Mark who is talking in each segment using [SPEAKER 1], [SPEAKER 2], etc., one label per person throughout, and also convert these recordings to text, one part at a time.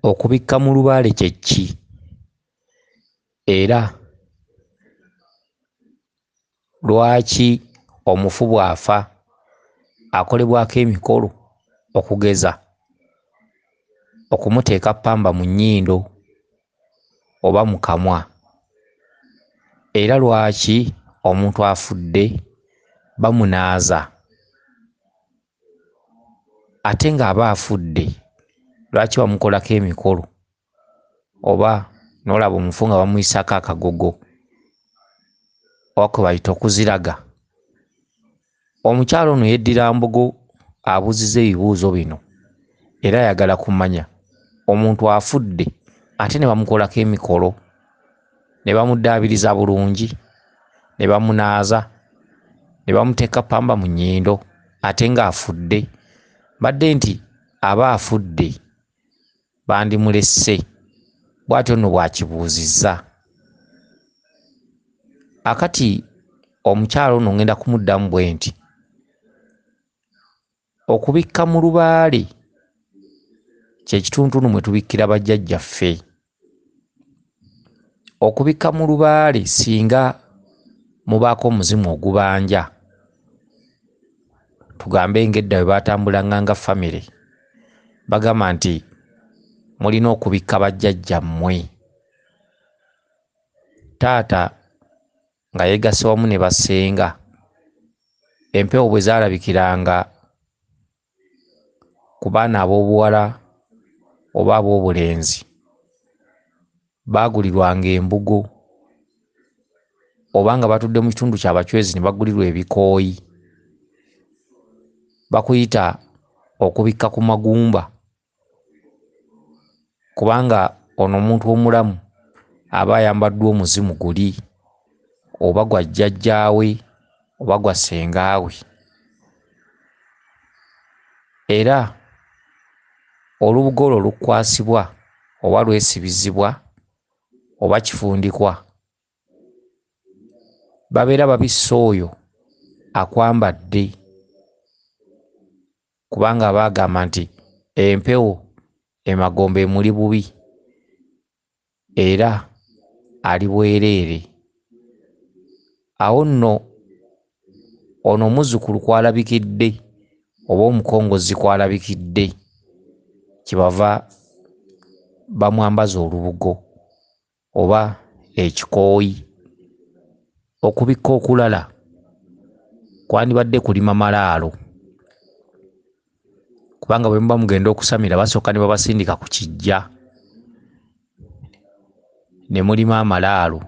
[SPEAKER 1] Okubikka mu lubaale kyekki? Era lwaki omufu bw'afa akolebwako emikolo okugeza okumuteeka ppamba mu nnyindo oba mu kamwa? Era lwaki omuntu afudde bamunaaza? Ate ng'aba afudde lwaki bamukolako emikolo? Oba n'olaba omufu nga bamuyisaako akagogo oba kwe bayita okuziraga? Omukyala ono yeddira mbogo abuuzizza ebibuuzo bino era ayagala kumanya omuntu afudde ate ne bamukolako emikolo, ne bamuddaabiriza bulungi, ne bamunaaza, ne bamuteeka ppamba mu nnyindo ate ng'afudde. Badde nti aba afudde bandimulesse, bw'atyo nno bw'akibuuzizza. Akati omukyala ono ngenda kumuddamu bwe nti okubikka mu lubaale kye kitunutunu mwe tubikkira bajjajjaffe. Okubikka mu lubaale singa mubaako omuzimu ogubanja, tugambe ng'edda bwe baatambulanga nga famire, bagamba nti mulina okubikka bajjajjammwe. Taata nga yeegasse wamu ne basenga, empewo bwe zaalabikiranga ku baana ab'obuwala oba ab'obulenzi, baagulirwanga embugo, oba nga batudde mu kitundu ky'abachwezi ne bagulirwa ebikooyi. Bakuyita okubikka ku magumba, kubanga ono omuntu omulamu aba ayambaddwa omuzimu guli, oba gwa jjajjaawe oba gwa ssengaawe. Era olubugo olwo lukwasibwa oba lwesibizibwa oba kifundikwa, babeera babisse oyo akwambadde, kubanga baagamba nti empewo emagombe emuli bubi era ali bwereere. Awo nno ono omuzzukulu kw'alabikidde oba omukongozi kw'alabikidde, kyebava bamwambaza olubugo oba ekikooyi. Okubikka okulala kwandibadde kulima malaalo, kubanga bwe muba mugenda okusamira basooka ne babasindika ku kiggya ne mulima amalaalo.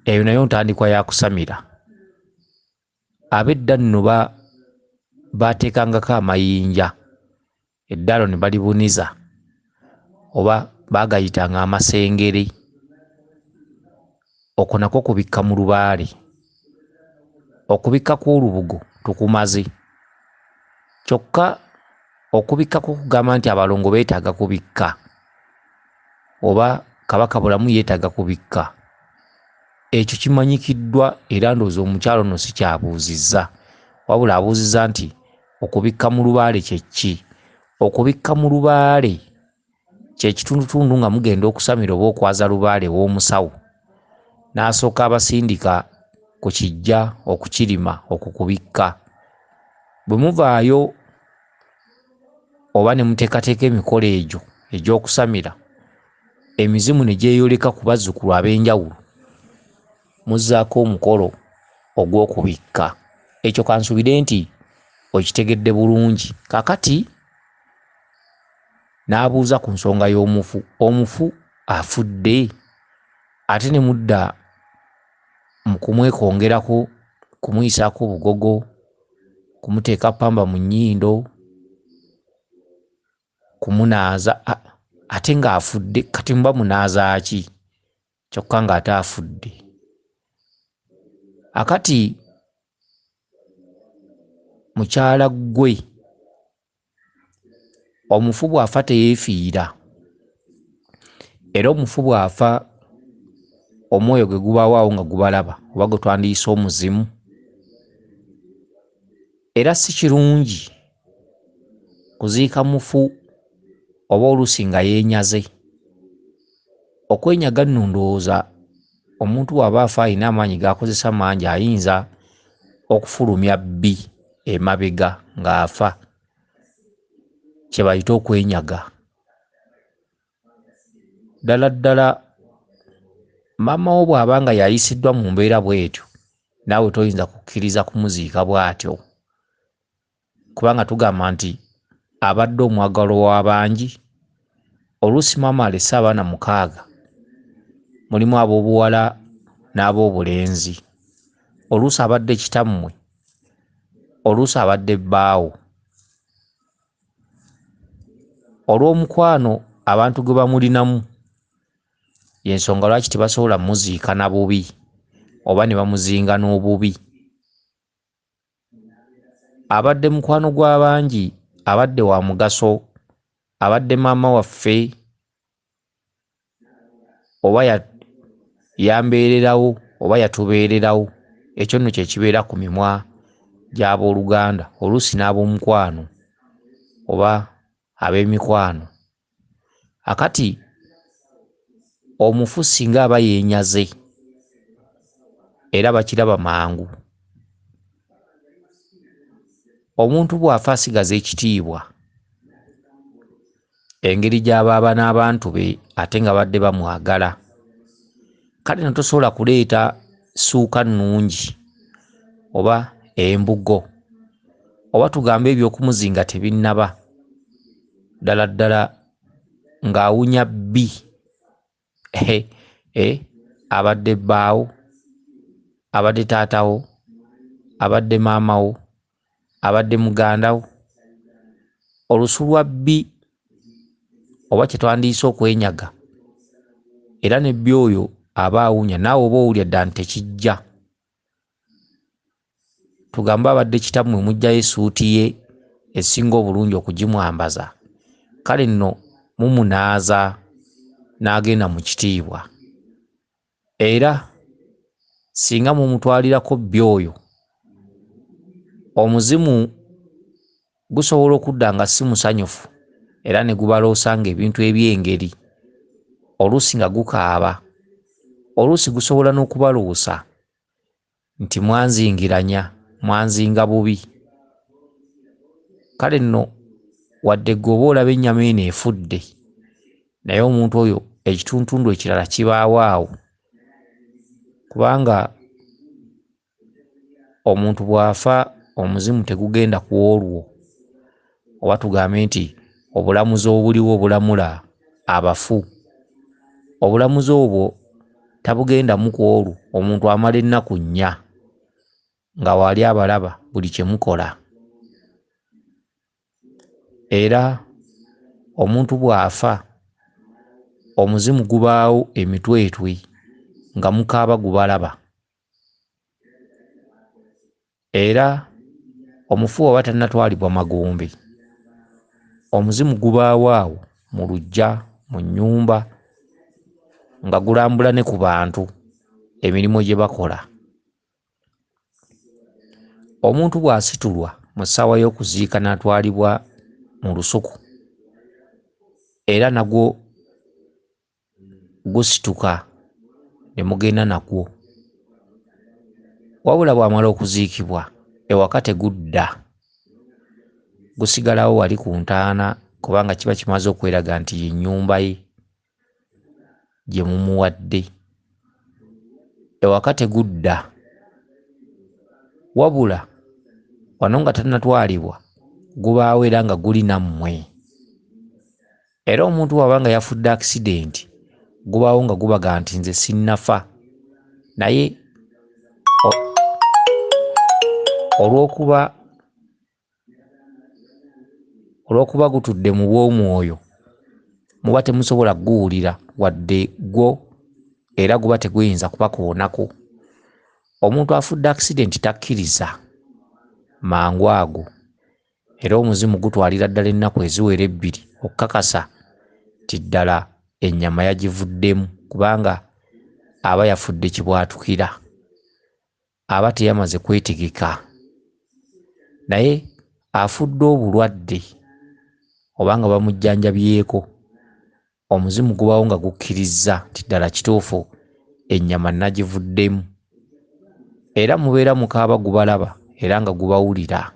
[SPEAKER 1] Eyo nayo ntandikwa ya kusamira. Ab'edda nno baateekangako amayinja, eddaalo ne balibuniza oba baagayitanga amasengere. Okwo nakwo kubikka mu lubaale. Okubikka kw'olubugo tukumaze, kyokka okubikka kugamba nti abalongo beetaaga kubikka oba Kabaka bulamu yeetaaga kubikka, ekyo kimanyikiddwa era ndowooza omukyalo nno si kyabuuzizza, wabula abuuzizza nti okubikka mu lubaale kye ki? Okubikka mu lubaale kye kitundutundu nga mugenda okusamira oba okwaza lubaale w'omusawo, n'asooka abasindika ku kiggya okukirima okukubikka. Bwe muvaayo oba ne muteekateeka emikolo egyo egy'okusamira, emizimu ne gyeyoleka ku bazzukulu ab'enjawulo, muzzaako omukolo ogw'okubikka. Ekyo kansubire nti okitegedde bulungi. Kaakati n'abuuza ku nsonga y'omufu. Omufu afudde ate ne mudda mu kumwekongerako, kumuyisaako obugogo, kumuteeka ppamba mu nnyindo, kumunaaza, ate ng'afudde. Kati muba munaaza ki kyokka ng'ate afudde? Akati mukyala ggwe, omufu bw'afa teyeefiira, era omufu bw'afa omwoyo gwe gubaawo awo nga gubalaba oba gwe twandiyise omuzimu. Era si kirungi kuziika mufu oba oluusi nga yeenyaze. Okwenyaga nno ndowooza omuntu bw'aba afa alina amaanyi g'akozesa mangi ayinza okufulumya bbi emabega ng'afa, kye bayita okwenyaga. Ddala ddala maama wo bw'aba nga yayisiddwa mu mbeera bw'etyo, naawe toyinza kukkiriza kumuziika bw'atyo, kubanga tugamba nti abadde omwagalwa w'abangi. Oluusi maama alese abaana 6, mulimu ab'obuwala n'ab'obulenzi. Oluusi abadde kitammwe, oluusi abadde bbaawo. Olw'omukwano abantu gwe bamulinamu, y'ensonga lwaki tebasobola muziika na bubi oba ne bamuzinga n'obubi. Abadde mukwano gw'abangi, abadde wa mugaso, abadde maama waffe, oba yambeererawo oba yatubeererawo. Ekyo nno kye kibeera ku mimwa gy'abooluganda, oluusi n'ab'omukwano oba ab'emikwano. Akati omufu singa aba yeenyaze era bakiraba mangu. Omuntu bw'afa asigaza ekitiibwa, engeri gy'abaaba n'abantu be ate nga badde bamwagala. Kale no tosobola kuleeta ssuuka nnungi oba embugo oba tugambe eby'okumuzinga tebinnaba, ddala ddala ng'awunya bbi abadde bbaawo, abadde taatawo, abadde maamawo, abadde mugandawo. Olusu lwa bbi oba kye twandiyise okwenyaga, era ne bbi oyo aba awunya, naawe oba owulya ddala nti tekijja. Tugambe abadde kitammwe muggyayo essuuti ye esinga obulungi okugimwambaza, kale nno mumunaaza n'agenda mu kitiibwa. Era singa mumutwalirako bbi oyo, omuzimu gusobola okudda nga si musanyufu era ne gubaloosa ng'ebintu eby'engeri, oluusi nga gukaaba, oluusi gusobola n'okubaloosa nti mwanzingiranya, mwanzinga bubi. Kale nno wadde ggwe oba olaba ennyama eno efudde, naye omuntu oyo ekituntundu ekirala kibaawo awo, kubanga omuntu bw'afa omuzimu tegugenda ku olwo, oba tugambe nti obulamuzi obuliwo obulamula abafu, obulamuzi obwo tabugendamu ku olwo. Omuntu amala ennaku 4 nga waali abalaba buli kye mukola. Era omuntu bw'afa omuzimu gubaawo emitwetwe nga mukaaba gubalaba. Era omufu oba tannatwalibwa Magombe, omuzimu gubaawo awo mu luggya, mu nnyumba, nga gulambula ne ku bantu emirimu gye bakola. Omuntu bw'asitulwa mu ssaawa y'okuziika n'atwalibwa mu lusuku, era nagwo gusituka ne mugenda nagwo. Wabula bw'amala okuziikibwa, ewaka tegudda, gusigalawo wali ku ntaana, kubanga kiba kimaze okweraga nti ye nnyumba ye gye mumuwadde. Ewaka tegudda, wabula wano nga tannatwalibwa gubaawo era nga guli nammwe. Era omuntu bw'aba nga yafudde akisidenti, gubaawo nga gubaga nti nze sinnafa, naye olw'okuba gutudde mu bw'omwoyo, muba temusobola guwulira wadde gwo, era guba teguyinza kubakoonako. Omuntu afudde akisidenti takkiriza mangu ago, era omuzimu gutwalira ddala ennaku eziwera 2 okukakasa ti ddala ennyama yagivuddemu, kubanga aba yafudde kibwatukira, aba teyamaze kwetegeka. Naye afudde obulwadde oba nga bamujjanjabyeko, omuzimu gubawo nga gukkiriza nti ddala kituufu ennyama nagivuddemu, era mubeera mukaaba gubalaba era nga gubawulira.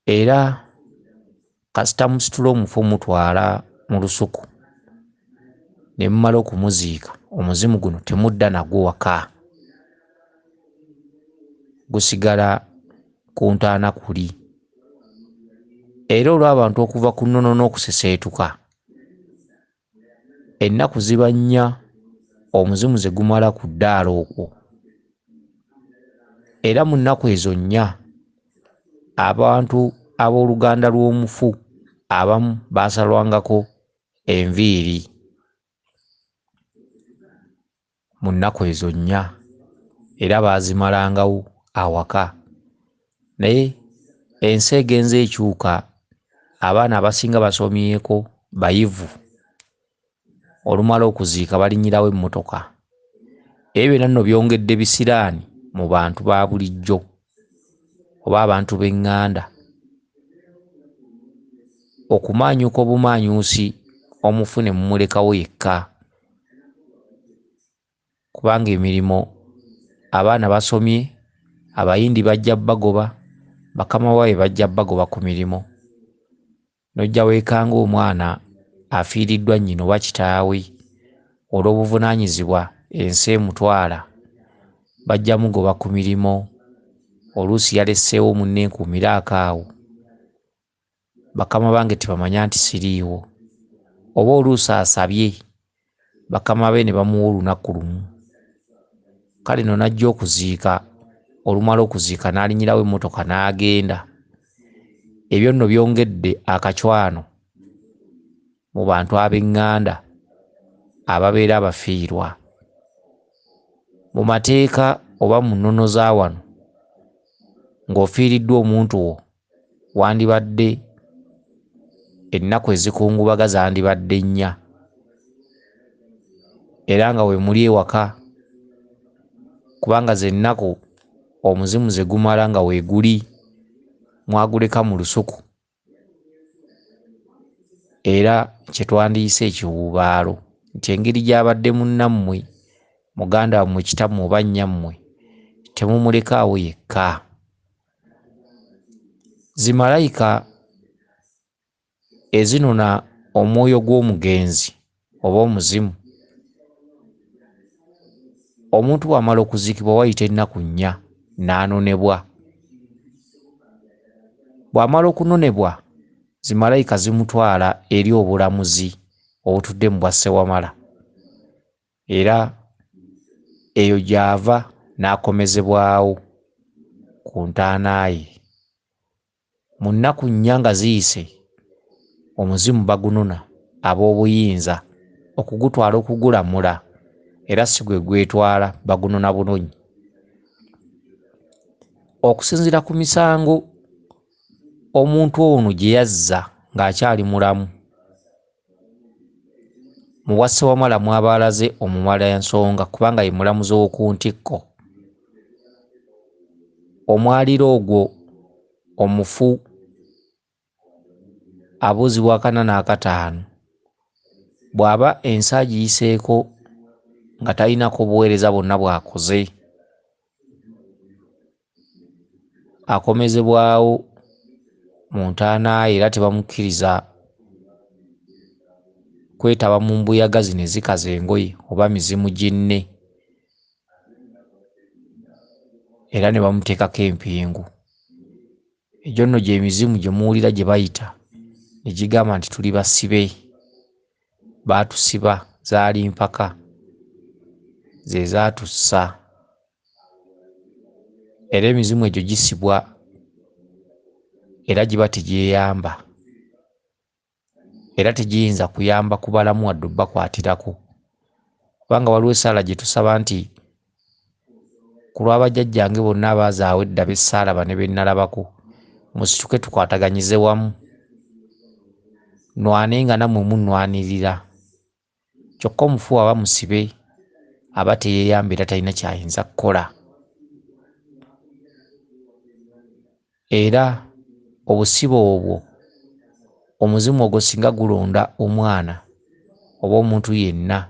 [SPEAKER 1] Era kasita musitula omufu mutwala mu lusuku ne mumala okumuziika, omuzimu guno temudda nagwo waka, gusigala ku ntaana kuli. Era olw'abantu okuva ku nnono n'okuseseetuka, ennaku ziba nnya omuzimu ze gumala ku ddaala okwo. Era mu nnaku ezo nnya abantu ab'oluganda lw'omufu abamu baasalwangako enviiri mu nnaku ezo nnya, era baazimalangawo awaka. Naye ensi egenza ekyuka, abaana abasinga basomyeko, bayivu, olumala okuziika balinyirawo emmotoka. Ebyo byonna nno byongedde bisiraani mu bantu ba bulijjo oba abantu b'eŋŋanda, okumaanyuuka obumaanyuusi omufu ne mumulekawo yekka. Kubanga emirimu abaana basomye, abayindi bajja bagoba, bakama baabwe bajja bagoba ku mirimu. Nojja weekanga omwana afiiriddwa nnyina oba kitaawe olw'obuvunaanyizibwa ensi emutwala, bajja mugoba ku mirimu. Oluusi yalesseewo munne nkuumiraako awo, bakama bange tebamanya nti siriiwo. Oba oluusi asabye, bakama be ne bamuwa olunaku lumu. Kale no najja okuziika, olumala okuziika n'alinyirawo emmotoka n'agenda. Ebyo nno byongedde akacwano mu bantu ab'eŋŋanda ababeera abafiirwa. Mu mateeka oba mu nnono za wano, ng'ofiiriddwa omuntu wo, wandibadde ennaku ezikungubaga zandibadde nnya, era nga we muli ewaka, kubanga ze nnaku omuzimu ze gumala nga weeguli, mwaguleka mu lusuku, era kye twandiyise ekiwuubaalo, nti engeri gy'abadde munnammwe, muganda wammwe, kitammwe oba nnyammwe, temumulekaawo yekka. Zimalayika ezinona omwoyo gw'omugenzi oba omuzimu, omuntu bw'amala okuziikibwa wayita ennaku nnya n'anonebwa. Bw'amala okunonebwa, zimalayika zimutwala eri obulamuzi obutudde mu bwa Ssewamala, era eyo gy'ava n'akomezebwawo ku ntaana ye. Mu nnaku nnya nga ziyise, omuzimu bagunona ab'obuyinza okugutwala okugulamula, era si gwe gwetwala, bagunona bunonyi. Okusinziira ku misango omuntu ono gye yazza ng'akyali mulamu, mu bwa Ssewamala mwaba alaze omumalansonga, kubanga ye mulamuzi ow'oku ntikko. Omwaliro ogwo omufu abuuzibwa 4 n'akataano, bw'aba ensi agiyiseeko nga talinako buweereza bwonna bw'akoze, akomezebwawo mu ntaana ye, era tebamukkiriza kwetaba mu mbuyaga zino ezikaza engoye oba mizimu ginne, era ne bamuteekako empingu. Egyo nno gy'emizimu gye muwulira gye bayita ne gigamba nti tuli basibe, baatusiba, zaali mpaka, ze zaatussa. Era emizimu egyo gisibwa era giba tegyeyamba, era tegiyinza kuyamba kubalamu wadde obbakwatirako, kubanga waliwo essaala gye tusaba nti ku lw'abajjajjange bonna abaazaawo edda b'essaalaba ne be nnalabako, musituke tukwataganyize wamu, nwanenga nammwe munnwanirira. Kyokka omufu aba musibe, aba teyeeyamba era talina kyayinza kukola. Era obusibe obwo omuzimu ogwo singa gulonda omwana oba omuntu yenna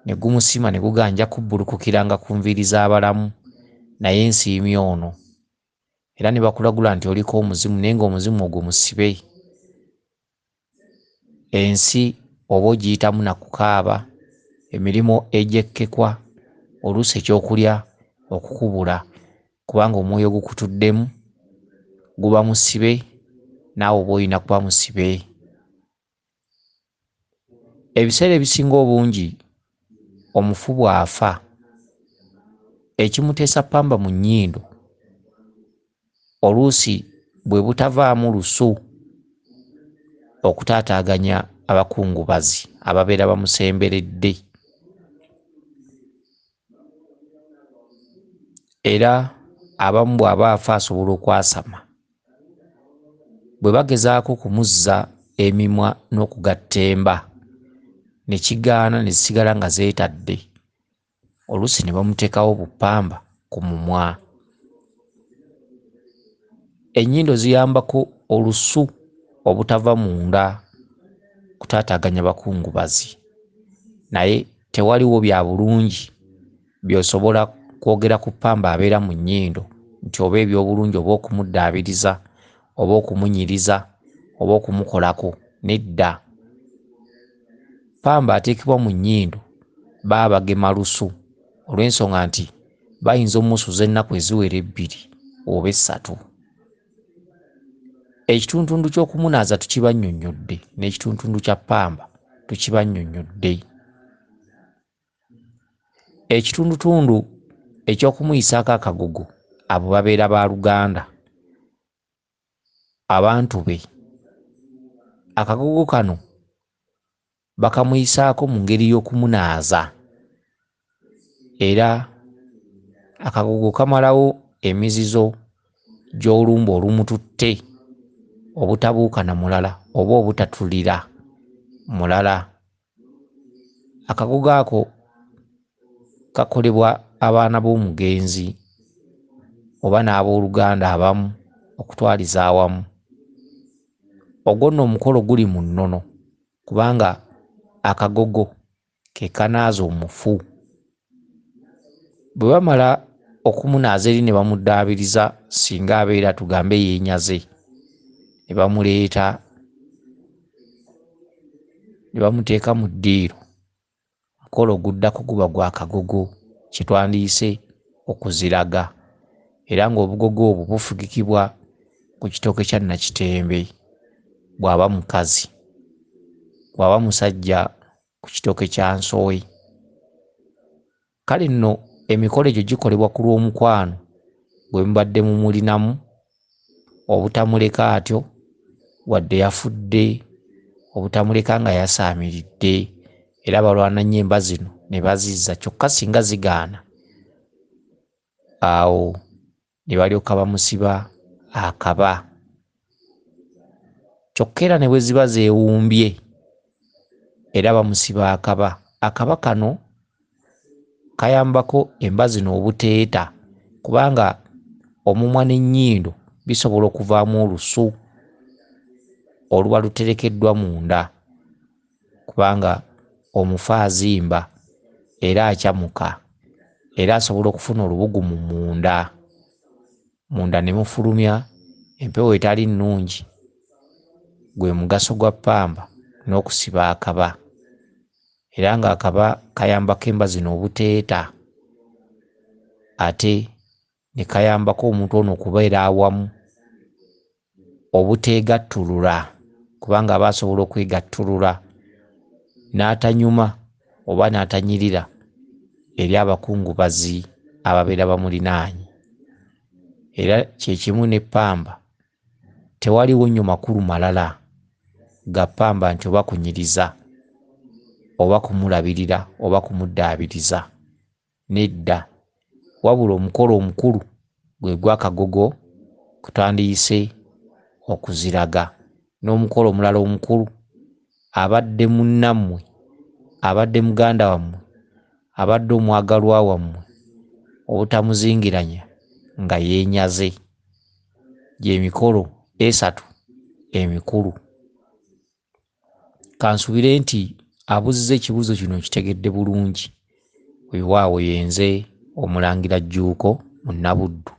[SPEAKER 1] ne gumusima ne guganja kubbulukukiranga ku nviiri z'abalamu naye nsiimye ono, era ne bakulagula nti oliko omuzimu naye ng'omuzimu ogwo musibe. Ensi oba ogiyitamu na kukaaba, emirimu egy'ekkekwa, oluusi ekyokulya okukubula, kubanga omwoyo gukutuddemu guba musibe, naawe oba olina kuba musibe. Ebiseera ebisinga obungi omufu bw'afa, ekimuteesa ppamba mu nnyindo oluusi bwe butavaamu lusu okutaataaganya abakungubazi ababeera bamusemberedde. Era abamu bw'aba afa asobola okwasama, bwe bagezaako kumuzza emimwa n'okugatta emba ne kigaana ne zisigala nga zeetadde, oluusi ne bamuteekawo buppamba ku mumwa. Ennyindo ziyambako olusu obutava munda kutaataaganya bakungubazi, naye tewaliwo bya bulungi by'osobola kwogera ku ppamba abeera mu nnyindo nti oba eby'obulungi oba okumuddaabiriza oba okumunyiriza oba okumukolako. Nedda, ppamba ateekebwa mu nnyindo baba bagema lusu olw'ensonga nti bayinza omusuza ennaku eziwera 2 oba 3. Ekituntundu ky'okumunaaza tukibannyonnyodde n'ekituntundu kya ppamba tukibannyonnyodde. Ekitundutundu eky'okumuyisaako akagogo abo babeera ba Luganda, abantu be. Akagogo kano bakamuyisaako mu ngeri y'okumunaaza, era akagogo kamalawo emizizo gy'olumba olumututte obutabuuka na mulala oba obutatulira mulala. Akagogo ako kakolebwa abaana b'omugenzi oba n'abooluganda abamu okutwaliza awamu. Ogwo nno omukolo guli mu nnono kubanga akagogo ke kanaaza omufu. Bwe bamala okumunaaza eri ne bamuddaabiriza, singa abeera tugambe yeenyaze, ne bamuleeta ne bamuteeka mu ddiiro, omukolo guddako guba gwa kagogo kye twandiyise okuziraga, era ng'obugogo obwo bufugikibwa ku kitooke kya Nakitembe bw'aba mukazi, bw'aba musajja ku kitooke kya Nsowe. Kale nno emikolo egyo gikolebwa ku lw'omukwano bwe mubadde mumulinamu obutamuleka atyo wadde yafudde, obutamuleka nga yasaamiridde, era balwana nnyo emba zino ne bazizza, kyokka singa zigaana awo ne balyoka bamusiba akaba. Kyokka era ne bwe ziba zeewumbye era bamusiba akaba. Akaba kano kayambako emba zino obuteeta, kubanga omumwa n'ennyindo bisobola okuvaamu olusu oluba luterekeddwa munda, kubanga omufu azimba era akyamuka era asobola okufuna olubugumu munda. Munda ne mufulumya, empewo etali nnungi. Gwe mugaso gwa ppamba n'okusiba akaba. Era ng'akaba kayambako emba zino obuteeta, ate ne kayambako omuntu ono okubeera awamu obuteegattulula, kubanga aba asobola okwegattulula n'atanyuma oba n'atanyirira eri abakungubazi ababeera bamulinaanye. Era kye kimu ne ppamba, tewaliwo nnyo makulu malala ga ppamba nti oba kunyiriza oba kumulabirira oba kumuddaabiriza. Nedda, wabula omukolo omukulu gwe gw'akagogo kutandiyise okuziraga. N'omukolo omulala omukulu abadde munnammwe, abadde muganda wammwe, abadde omwagalwa wammwe, obutamuzingiranya nga yeenyaze. Gy'emikolo 3 emikulu. Kansubire nti abuzizza ekibuuzo kino kitegedde bulungi. Oyo waawo yenze Omulangira Jjuuko Munnabuddu.